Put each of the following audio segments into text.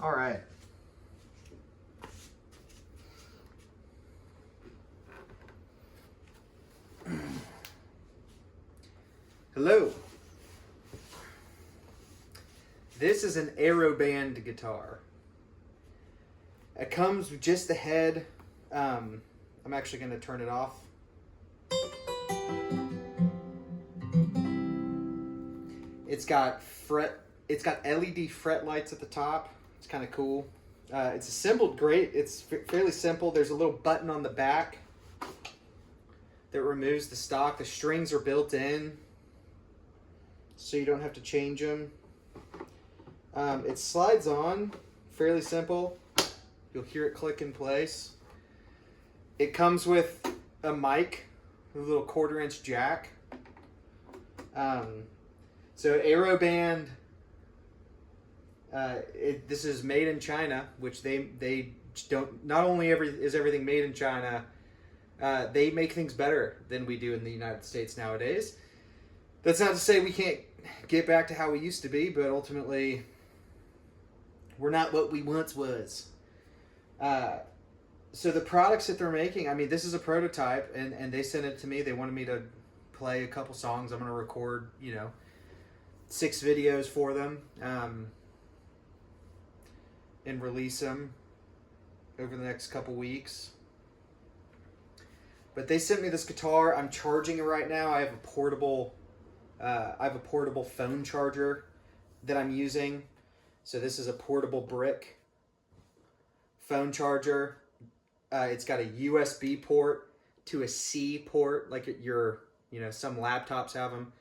All right. Hello. This is an Aeroband guitar. It comes with just the head. I'm actually going to turn it off. It's got LED fret lights at the top. It's kind of cool. It's assembled great. It's fairly simple. There's a little button on the back that removes the stock. The strings are built in, so you don't have to change them. It slides on, fairly simple. You'll hear it click in place. It comes with a mic, a little 1/4-inch jack. So Aeroband, this is made in China, which they don't. Not only is everything made in China, they make things better than we do in the United States nowadays. That's not to say we can't get back to how we used to be, but ultimately, we're not what we once was. So the products that they're making, I mean, this is a prototype, and they sent it to me. They wanted me to play a couple songs. I'm going to record, 6 videos for them, and release them over the next couple weeks. But they sent me this guitar. I'm charging it right now. I have a portable phone charger that I'm using. So this is a portable brick phone charger. It's got a USB port to a C port, like some laptops have them.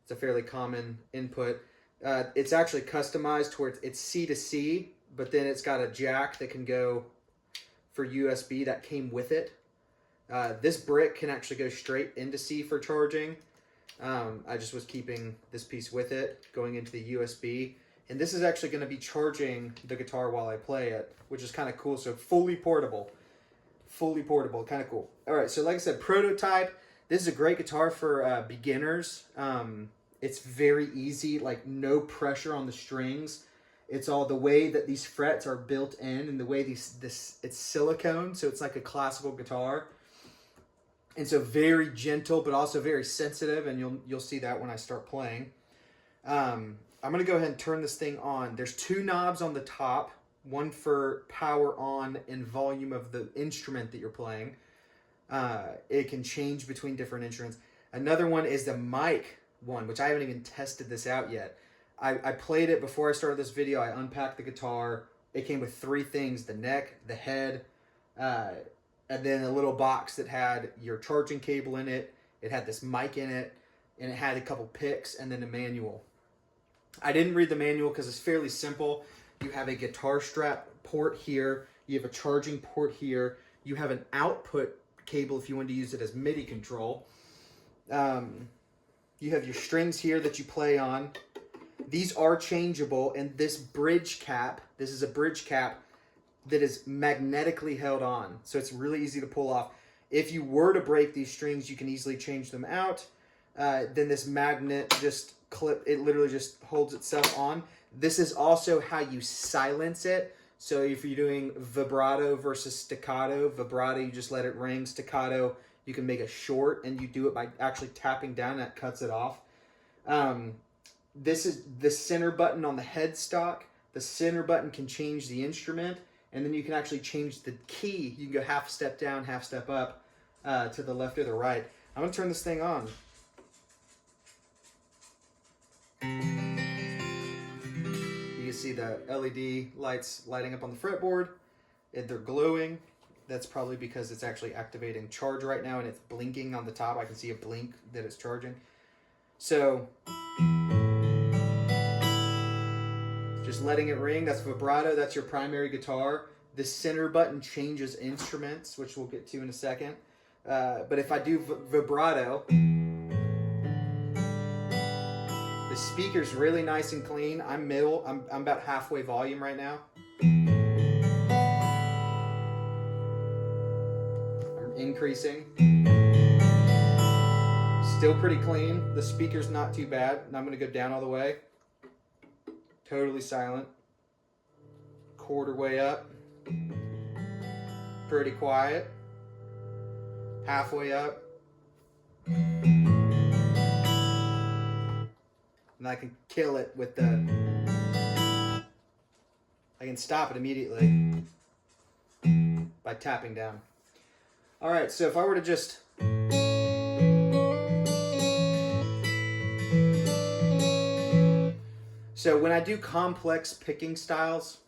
It's a fairly common input. It's actually customized towards it's C to C, but then it's got a jack that can go for USB that came with it. This brick can actually go straight into C for charging. I just was keeping this piece with it, going into the USB. And this is actually going to be charging the guitar while I play it, which is kind of cool. So fully portable, kind of cool. All right, so like I said, prototype. This is a great guitar for beginners. It's very easy, like no pressure on the strings. It's all the way that these frets are built in, and the way it's silicone, so it's like a classical guitar. And so very gentle, but also very sensitive, and you'll see that when I start playing. I'm going to go ahead and turn this thing on. There's 2 knobs on the top, one for power on and volume of the instrument that you're playing. It can change between different instruments. Another one is the mic one, which I haven't even tested this out yet. I played it before I started this video. I unpacked the guitar. It came with 3 things: the neck, the head, and then a little box that had your charging cable in it. It had this mic in it, and it had a couple picks and then a manual. I didn't read the manual because it's fairly simple. You have a guitar strap port here. You have a charging port here. You have an output cable if you want to use it as MIDI control. You have your strings here that you play on. These are changeable, and this bridge cap, this is a bridge cap that is magnetically held on. So it's really easy to pull off. If you were to break these strings, you can easily change them out. Then this magnet it literally just holds itself on. This is also how you silence it. So if you're doing vibrato versus staccato, vibrato, you just let it ring. Staccato, you can make it short, and you do it by actually tapping down. That cuts it off. This is the center button on the headstock. The center button can change the instrument, and then you can actually change the key. You can go half step down, half step up, to the left or the right. I'm going to turn this thing on. You can see the LED lights lighting up on the fretboard. They're glowing. That's probably because it's actually activating charge right now, and it's blinking on the top. I can see a blink that it's charging. So just letting it ring. That's vibrato. That's your primary guitar. The center button changes instruments, which we'll get to in a second. But if I do vibrato, the speaker's really nice and clean. I'm middle. I'm about halfway volume right now. I'm increasing. Still pretty clean. The speaker's not too bad. And I'm going to go down all the way. Totally silent. quarter way up. Pretty quiet. Halfway up. And I can kill it with the... I can stop it immediately by tapping down. Alright, so if I were to just... So when I do complex picking styles,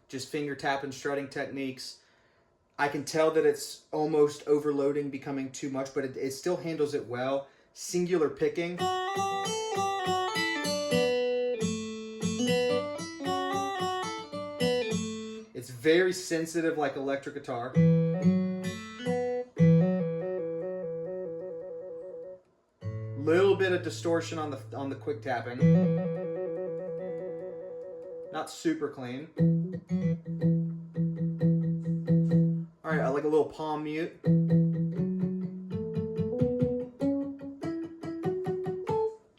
just finger tap and strutting techniques, I can tell that it's almost overloading, becoming too much, but it still handles it well. Singular picking. It's very sensitive like electric guitar. Little bit of distortion on the quick tapping. Not super clean. All right, I like a little palm mute.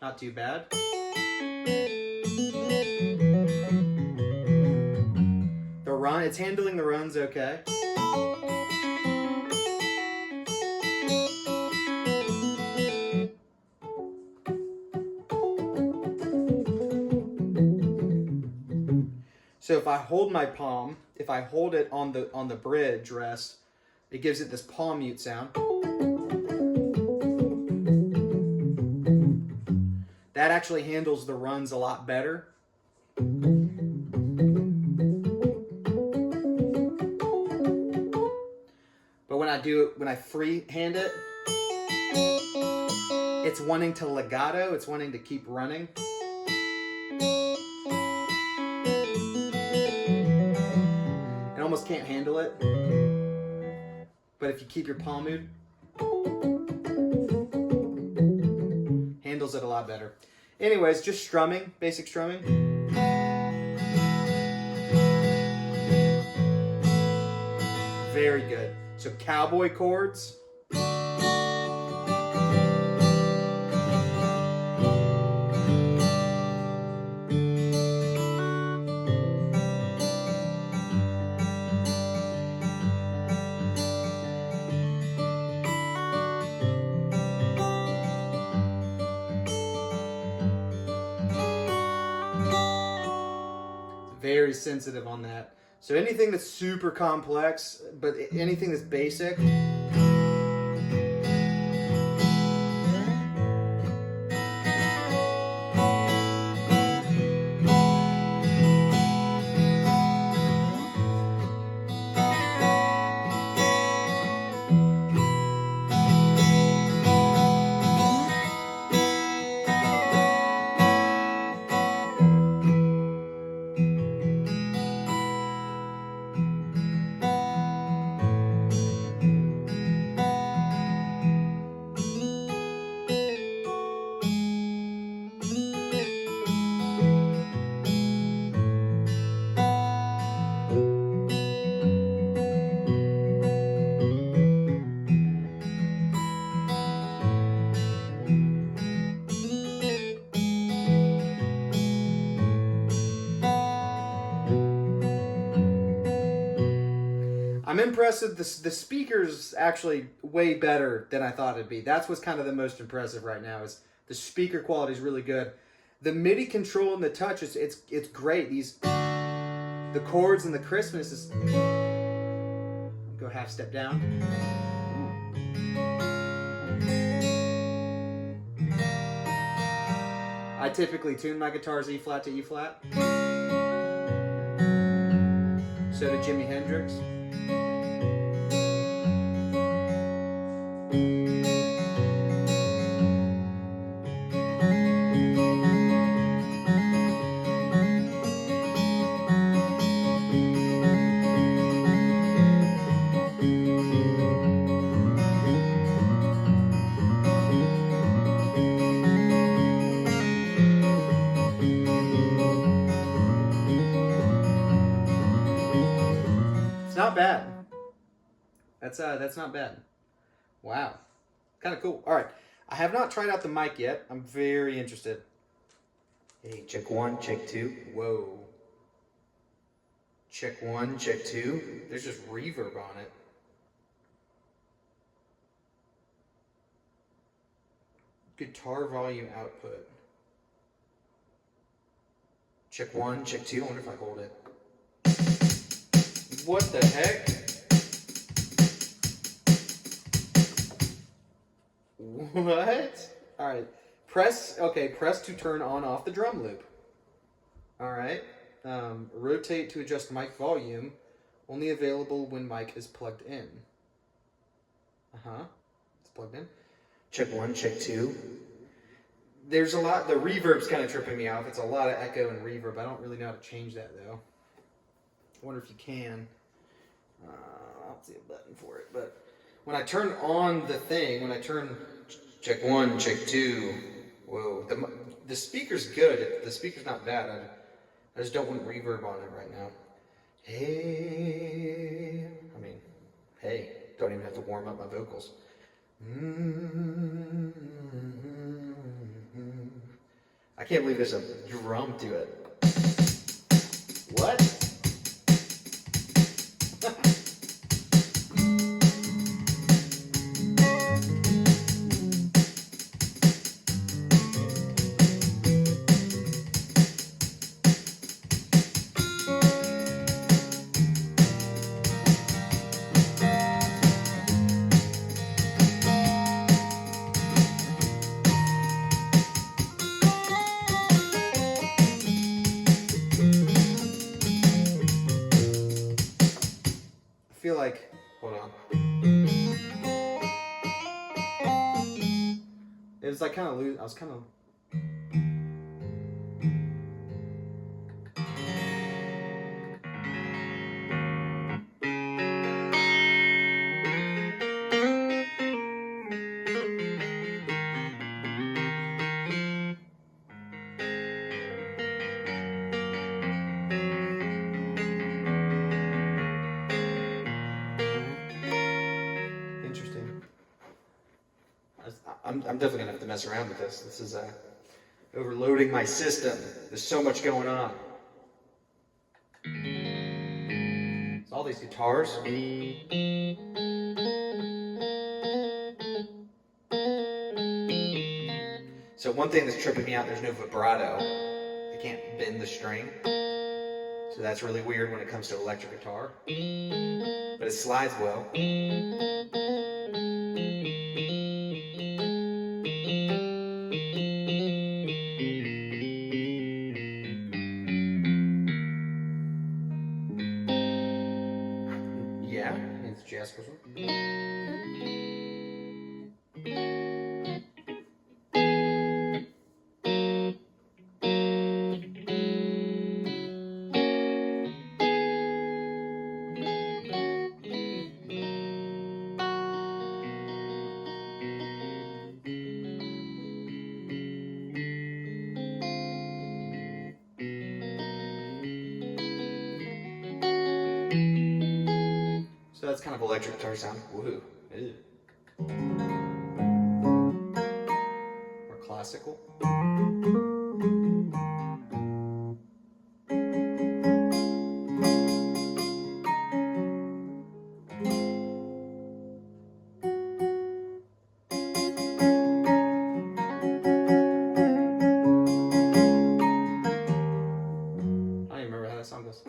Not too bad. The run, it's handling the runs okay. So if I hold my palm, if I hold it on the bridge rest, it gives it this palm mute sound. That actually handles the runs a lot better. But when I do it, when I freehand it, it's wanting to legato, it's wanting to keep running. Almost can't handle it, but if you keep your palm mute, handles it a lot better. Anyways, just strumming, basic strumming. Very good. So cowboy chords. Very sensitive on that. So anything that's super complex, but anything that's basic. I'm impressed with the speaker's actually way better than I thought it'd be. That's what's kind of the most impressive right now, is the speaker quality is really good. The MIDI control and the touch, it's great. The chords and the crispness is... Go half step down. I typically tune my guitars E flat to E flat. So did Jimi Hendrix. It's not bad. That's not bad. Wow. Kind of cool. All right. I have not tried out the mic yet. I'm very interested. Hey, check 1, check 2. Whoa. Check 1, check 2. There's just reverb on it. Guitar volume output. Check 1, check 2. I wonder if I hold it. What the heck? What? Alright. Press to turn on off the drum loop. Alright. Rotate to adjust mic volume. Only available when mic is plugged in. It's plugged in. Check 1, check 2. There's a lot, the reverb's kind of tripping me off. It's a lot of echo and reverb. I don't really know how to change that though. I wonder if you can. I don't see a button for it, but when I turn on the thing, check 1, check 2. Whoa, the speaker's good. The speaker's not bad. I just don't want reverb on it right now. Hey, don't even have to warm up my vocals. I can't believe there's a drum to it. What? I feel like, hold on. It was like kind of loose. I was kind of. Interesting. I'm definitely gonna have to mess around with this. This is overloading my system. There's so much going on. It's all these guitars. So one thing that's tripping me out, there's no vibrato. I can't bend the string. So that's really weird when it comes to electric guitar. But it slides well. Yeah, it's Jasper's one. So that's kind of electric guitar sound. Woohoo. Ew. Or classical. I don't even remember how that song goes.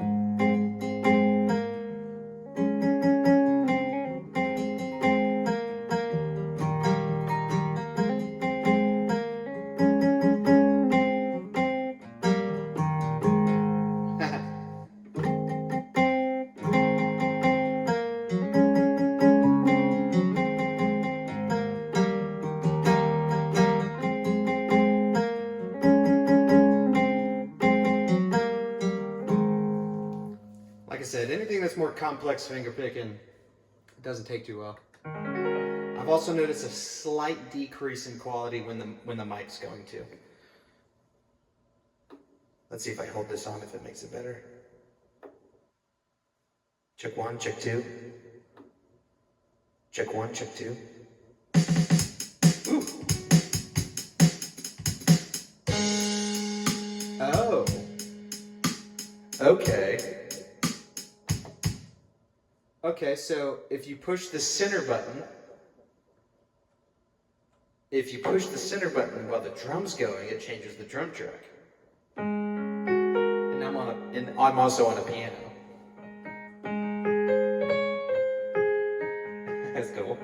Like I said, anything that's more complex finger picking doesn't take too well. I've also noticed a slight decrease in quality when the mic's going to. Let's see if I hold this on, if it makes it better. Check 1, check 2. Check 1, check 2. Ooh. Oh. Okay. Okay, so if you push the center button, while the drum's going, it changes the drum track. And I'm also on a piano. That's cool.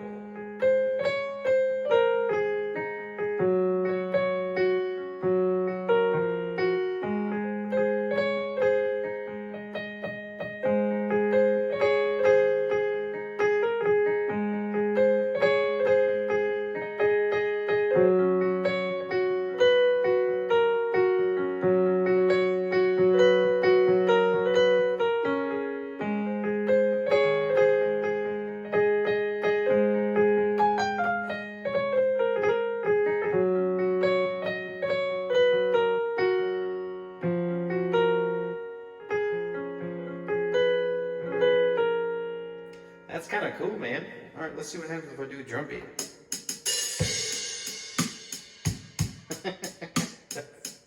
That's kind of cool, man. All right, let's see what happens if I do a drum beat.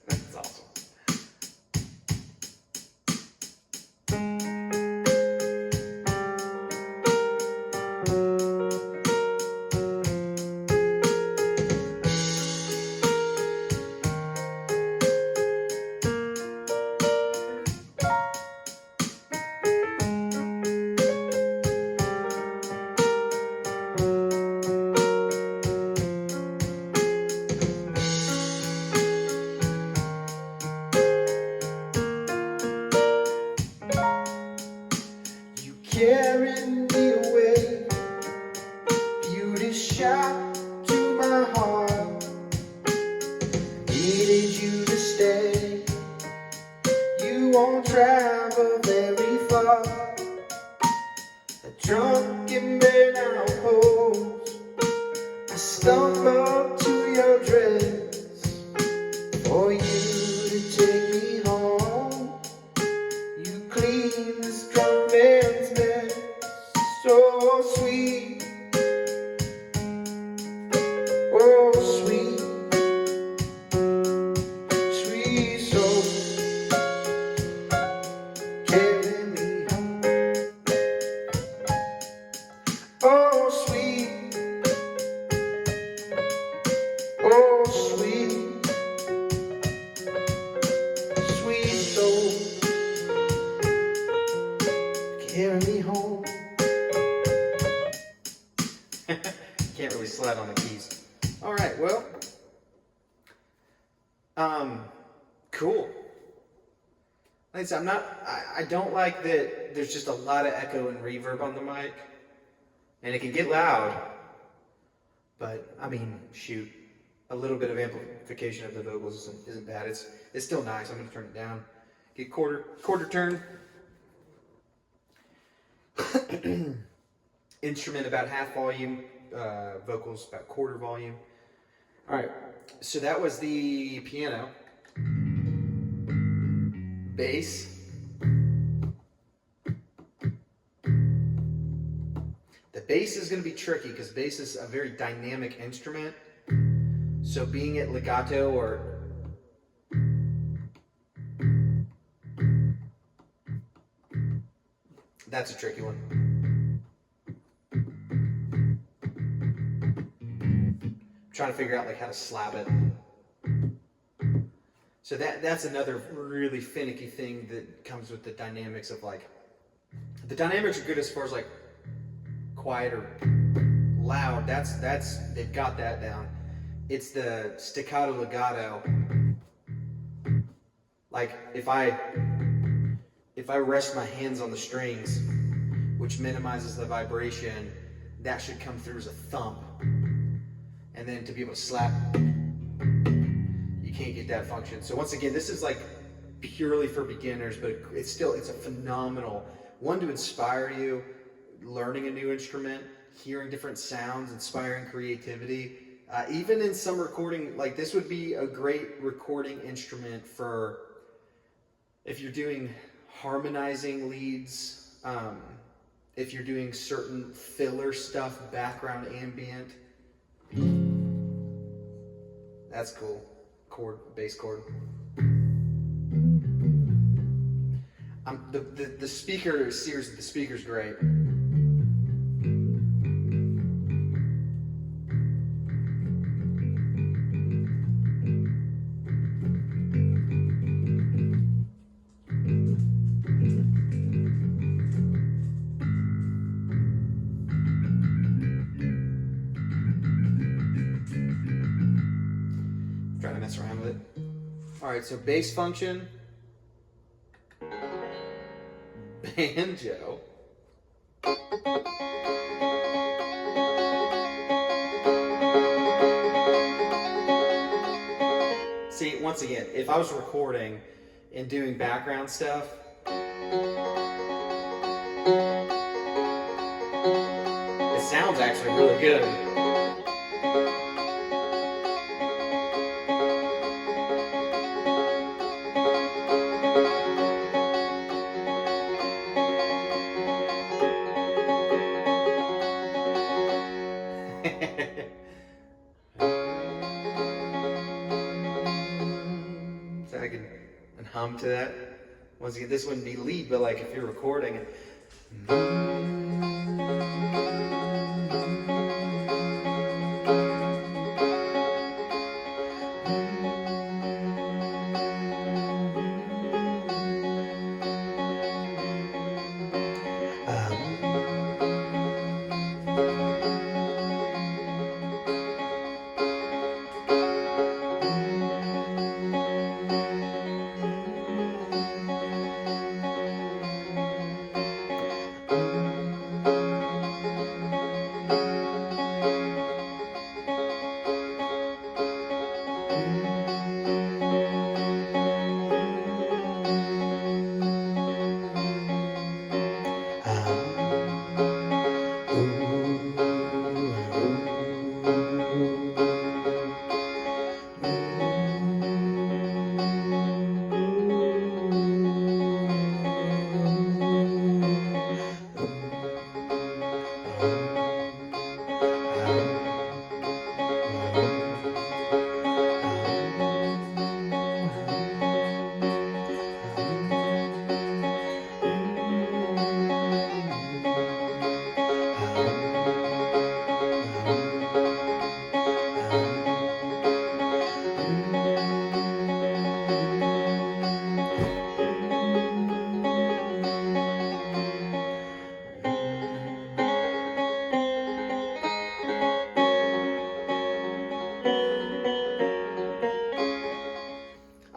That's awesome. Carry me away, beauty shot to my heart. Needed you to stay, you won't travel very far. A drunken burnout pose, I stumble to your dress for you to take me home. You clean this drunk man's mess, so sweet, oh sweet, sweet soul, carry me home. Oh sweet, oh sweet, sweet soul, carry me home. Can't really slide on the keys. All right, well, cool. Like I said, I don't like that there's just a lot of echo and reverb on the mic, and it can get loud, but I mean, shoot, a little bit of amplification of the vocals isn't bad. It's still nice. I'm gonna turn it down. Get quarter turn. Instrument about half volume, vocals about quarter volume. All right, so that was the piano, bass, the bass is going to be tricky because bass is a very dynamic instrument. So being at legato or that's a tricky one. Trying to figure out like how to slap it. So that's another really finicky thing that comes with the dynamics of like, the dynamics are good as far as like quiet or loud. That's they've got that down. It's the staccato legato. Like if I rest my hands on the strings, which minimizes the vibration, that should come through as a thump. And then to be able to slap, you can't get that function. So once again, this is like purely for beginners, but it's a phenomenal one to inspire you, learning a new instrument, hearing different sounds, inspiring creativity. Even in some recording, like this would be a great recording instrument for if you're doing harmonizing leads, if you're doing certain filler stuff, background ambient. That's cool. Bass chord. The speaker series, the speaker's great. mess around with it. All right, so bass function, banjo. See, once again, if I was recording and doing background stuff, it sounds actually really good. So I can hum to that. Once again, this wouldn't be lead, but like if you're recording it.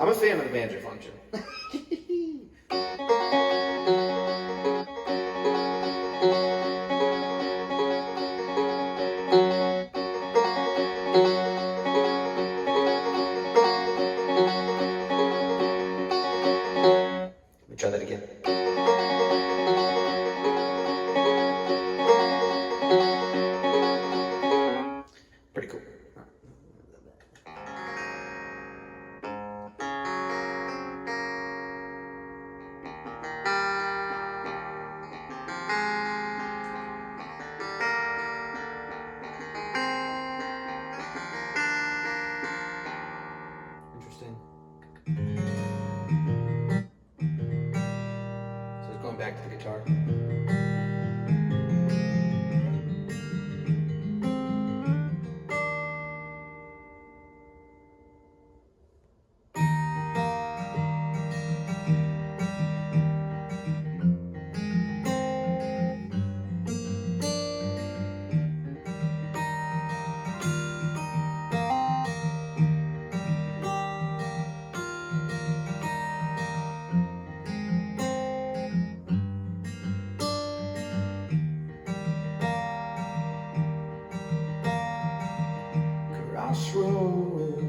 I'm a fan of the banjo function. Let me try that again. Pretty cool. Interesting. So going back to the guitar. Crossroads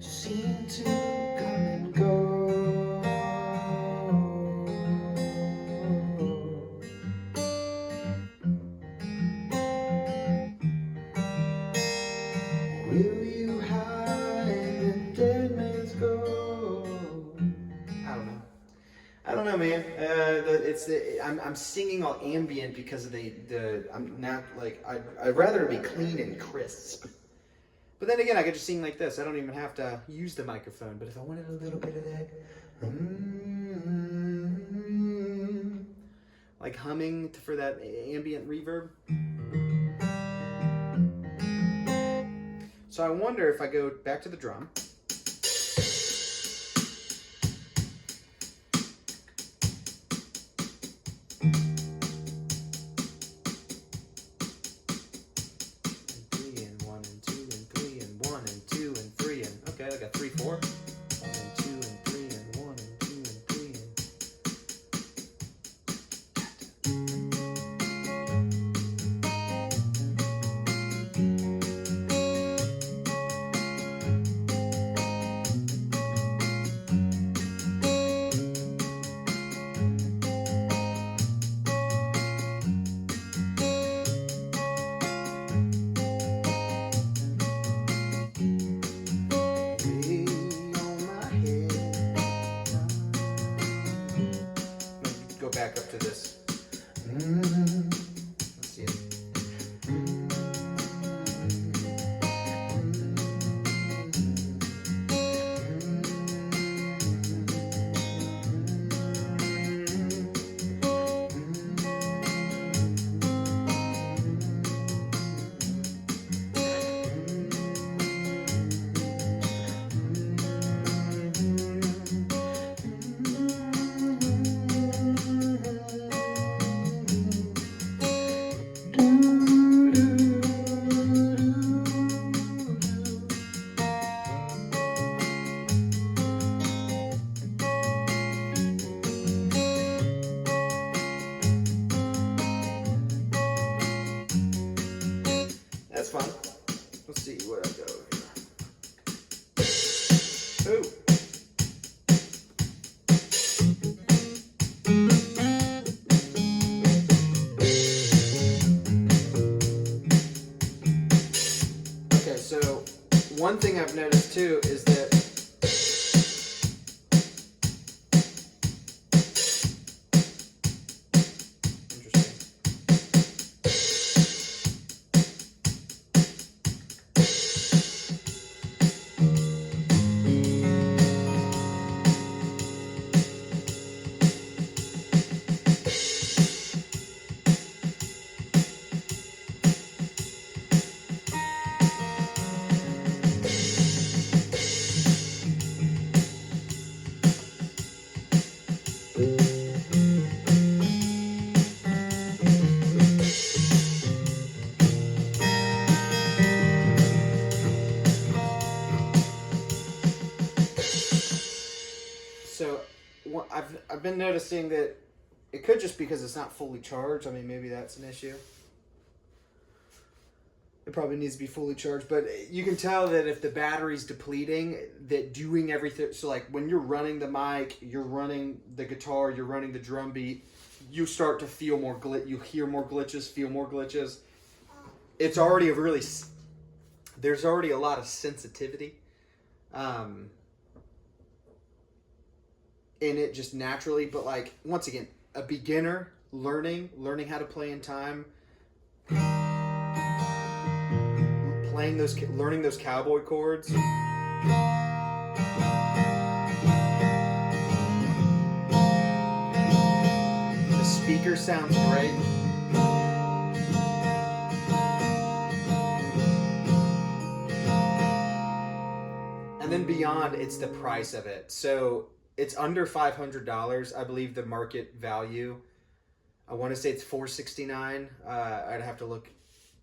seem to come and go. Will you hide in dead man's go? I don't know. I don't know, man. I'm singing all ambient because of I'm not like I'd rather it be clean and crisp. But then again, I could just sing like this. I don't even have to use the microphone. But if I wanted a little bit of that, like humming for that ambient reverb. So I wonder if I go back to the drum. to this. Let's see it. That's fun. Let's see where I go here. Ooh. Okay, so one thing I've noticed too is that So I've been noticing that it could just because it's not fully charged. I mean, maybe that's an issue. It probably needs to be fully charged, but you can tell that if the battery's depleting, that doing everything. So like when you're running the mic, you're running the guitar, you're running the drum beat, you start to feel more you hear more glitches, feel more glitches. It's already there's already a lot of sensitivity. In it just naturally, but like once again, a beginner learning how to play in time, learning those cowboy chords. The speaker sounds great. And then beyond, it's the price of it. So it's under $500, I believe the market value. I want to say it's $469. I'd have to look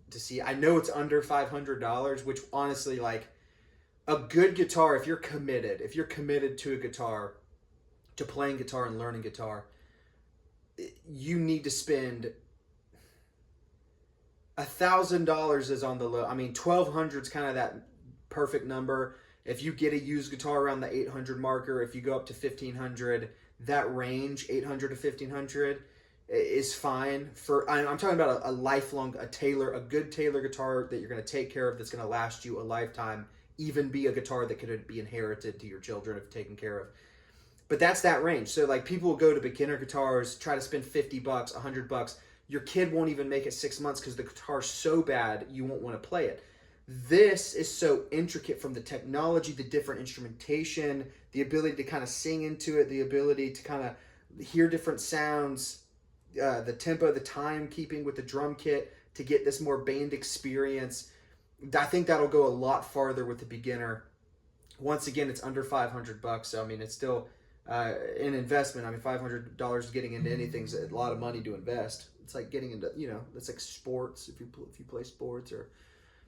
to see. I know it's under $500, which honestly, like a good guitar, if you're committed to a guitar, to playing guitar and learning guitar, you need to spend $1,000 is on the low. I mean, 1,200 is kind of that perfect number. If you get a used guitar around the 800 marker, if you go up to 1,500, that range, 800 to 1,500, is fine. I'm talking about a lifelong, a good Taylor guitar that you're going to take care of, that's going to last you a lifetime, even be a guitar that could be inherited to your children if taken care of. But that's that range. So like people will go to beginner guitars, try to spend $50, $100. Your kid won't even make it 6 months because the guitar's so bad you won't want to play it. This is so intricate, from the technology, the different instrumentation, the ability to kind of sing into it, the ability to kind of hear different sounds, the tempo, the time keeping with the drum kit to get this more band experience. I think that'll go a lot farther with the beginner. Once again, it's under $500, so I mean it's still an investment. I mean $500 getting into anything is a lot of money to invest. It's like getting into, it's like sports, if you play sports or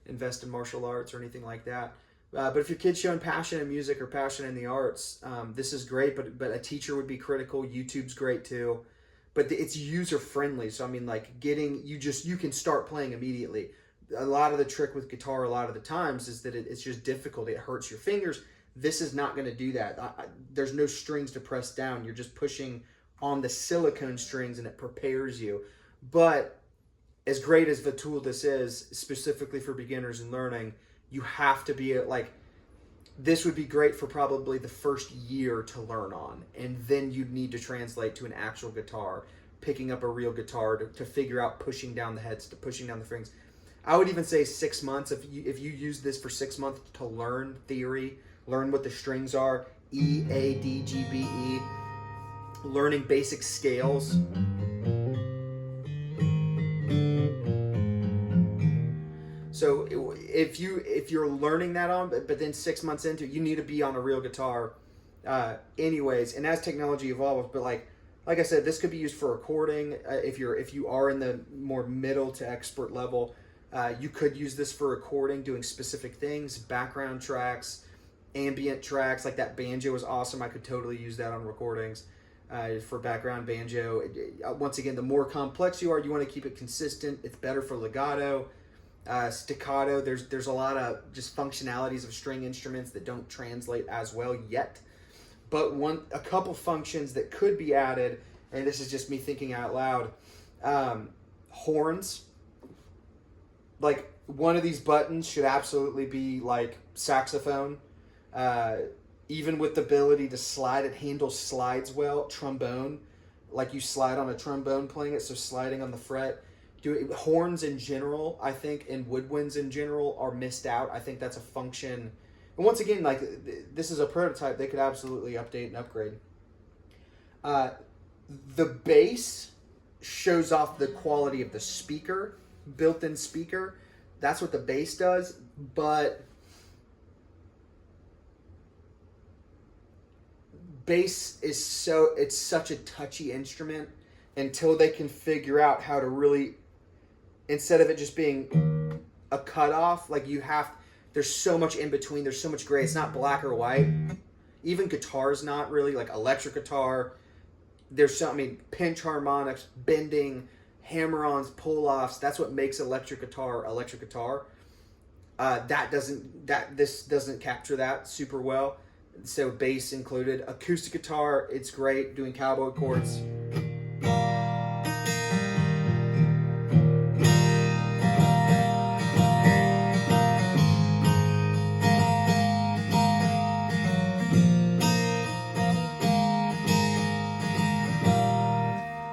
invest in martial arts or anything like that. But if your kid's showing passion in music or passion in the arts, this is great, but a teacher would be critical. YouTube's great too, but it's user friendly. So I mean, like you can start playing immediately. A lot of the trick with guitar, a lot of the times, is that it's just difficult. It hurts your fingers. This is not going to do that. There's no strings to press down. You're just pushing on the silicone strings and it prepares you. But as great as the tool this is, specifically for beginners and learning, you have to be this would be great for probably the first year to learn on, and then you'd need to translate to an actual guitar. picking up a real guitar to figure out pushing down the heads, to pushing down the strings. I would even say 6 months. If you use this for 6 months to learn theory, learn what the strings are, E, A, D, G, B, E, learning basic scales. So if you're learning that on, but then 6 months into it, you need to be on a real guitar, anyways. And as technology evolves, but like I said, this could be used for recording. If you are in the more middle to expert level, you could use this for recording, doing specific things, background tracks, ambient tracks. Like that banjo is awesome. I could totally use that on recordings for background banjo. Once again, the more complex you are, you want to keep it consistent. It's better for legato. Staccato, there's a lot of just functionalities of string instruments that don't translate as well yet, but a couple functions that could be added, and this is just me thinking out loud. Horns, like one of these buttons should absolutely be like saxophone, even with the ability to slide. It handles slides well. Trombone, like you slide on a trombone playing it, so sliding on the fret. Horns in general, I think, and woodwinds in general are missed out. I think that's a function. And once again, like this is a prototype. They could absolutely update and upgrade. The bass shows off the quality of the speaker, built-in speaker. That's what the bass does. But bass is it's such a touchy instrument until they can figure out how to really, instead of it just being a cutoff, like there's so much in between, there's so much gray, it's not black or white. Even guitar's not really, like electric guitar, pinch harmonics, bending, hammer-ons, pull-offs, that's what makes electric guitar. This doesn't capture that super well, so bass included. Acoustic guitar, it's great, doing cowboy chords.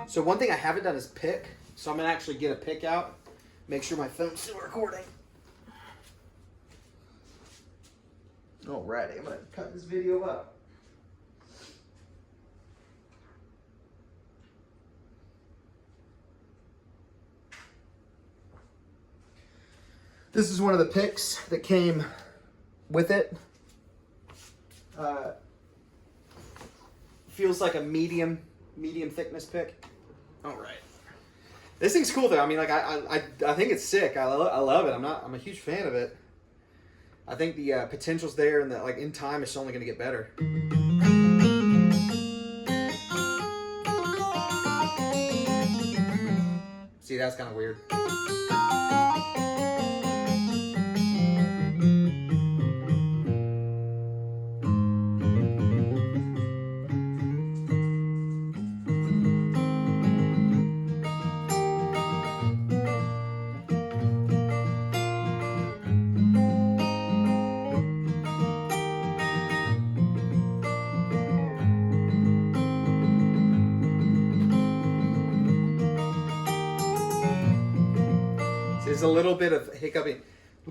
So one thing I haven't done is pick. So I'm going to actually get a pick out. Make sure my phone's still recording. Alrighty, I'm going to cut this video up. This is one of the picks that came with it. Feels like a medium thickness pick. All right. This thing's cool though. I mean, like I think it's sick. I love it. I'm a huge fan of it. I think the potential's there, and that like in time it's only going to get better. See, that's kind of weird. There's a little bit of hiccuping.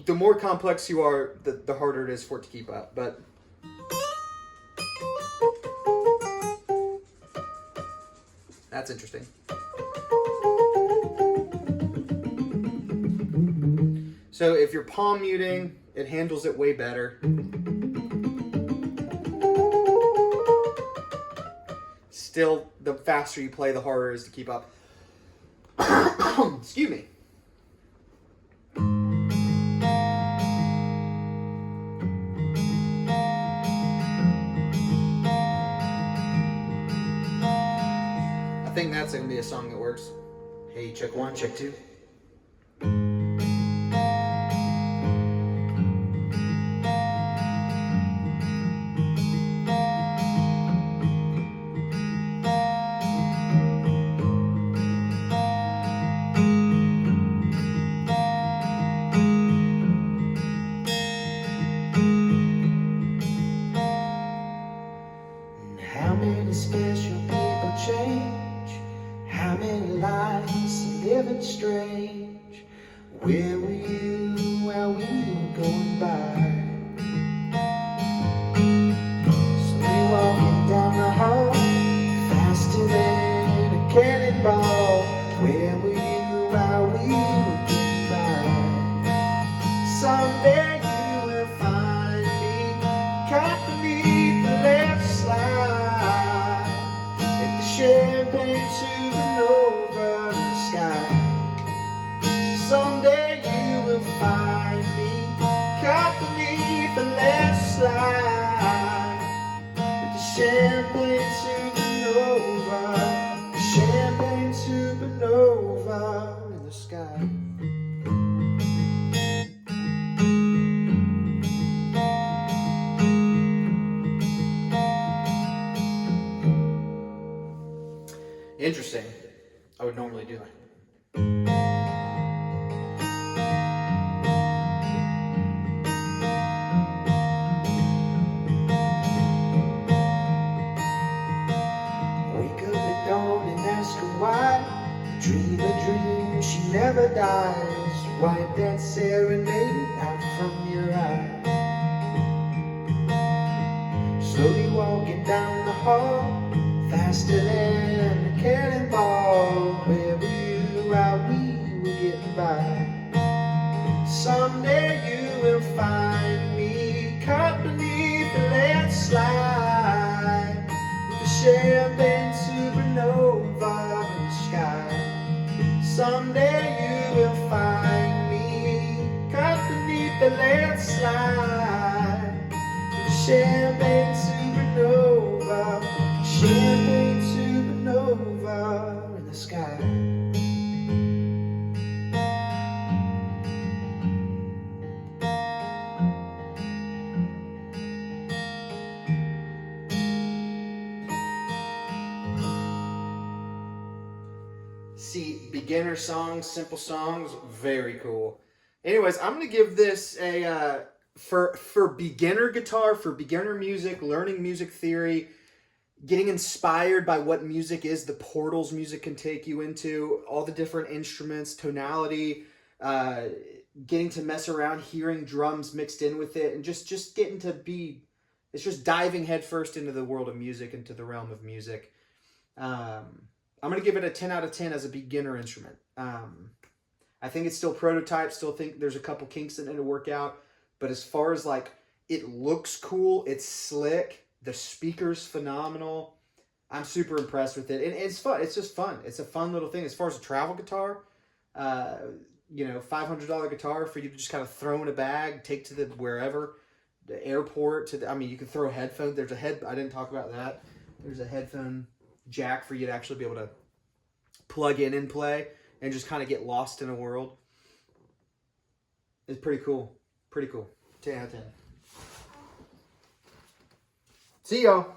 The more complex you are, the harder it is for it to keep up. But that's interesting. So if you're palm muting, it handles it way better. Still, the faster you play, the harder it is to keep up. Excuse me. I think that's going to be a song that works. Hey, check 1, check 2. How many special people change? How many while we were going by. Slowly walking down the hall, faster than a cannonball. Where were you while we were getting by? Someday you will find me caught beneath the left slide, at the champagne supernova in the sky. Someday you will find me caught beneath the left slide, with the champagne supernova, the champagne supernova in the sky. Interesting. I would normally do it. Wake up at dawn and ask her why. Dream a dream, she never dies. Wipe that serenade out from your eye. Slowly walking down the hall, faster than a cannonball. Where were you while we were getting by? Someday you will find me caught beneath the left slide, with the champagne supernova in the sky. Someday you will find me caught beneath the left slide, with the champagne supernova, champagne supernova in the sky. See, beginner songs, simple songs, very cool. Anyways, I'm gonna give this a for beginner guitar, for beginner music, learning music theory, getting inspired by what music is, the portals music can take you into, all the different instruments, tonality, getting to mess around, hearing drums mixed in with it, and just getting to be, it's just diving headfirst into the world of music, into the realm of music. I'm going to give it a 10 out of 10 as a beginner instrument. I think it's still prototype, still think there's a couple kinks in it to work out, but as far as like, it looks cool, it's slick, the speaker's phenomenal. I'm super impressed with it, and it's fun. It's just fun. It's a fun little thing. As far as a travel guitar, $500 guitar for you to just kind of throw in a bag, take to the wherever, the airport, you can throw headphones. There's I didn't talk about that. There's a headphone jack for you to actually be able to plug in and play and just kind of get lost in a world. It's pretty cool. Pretty cool. 10 out of 10. See y'all.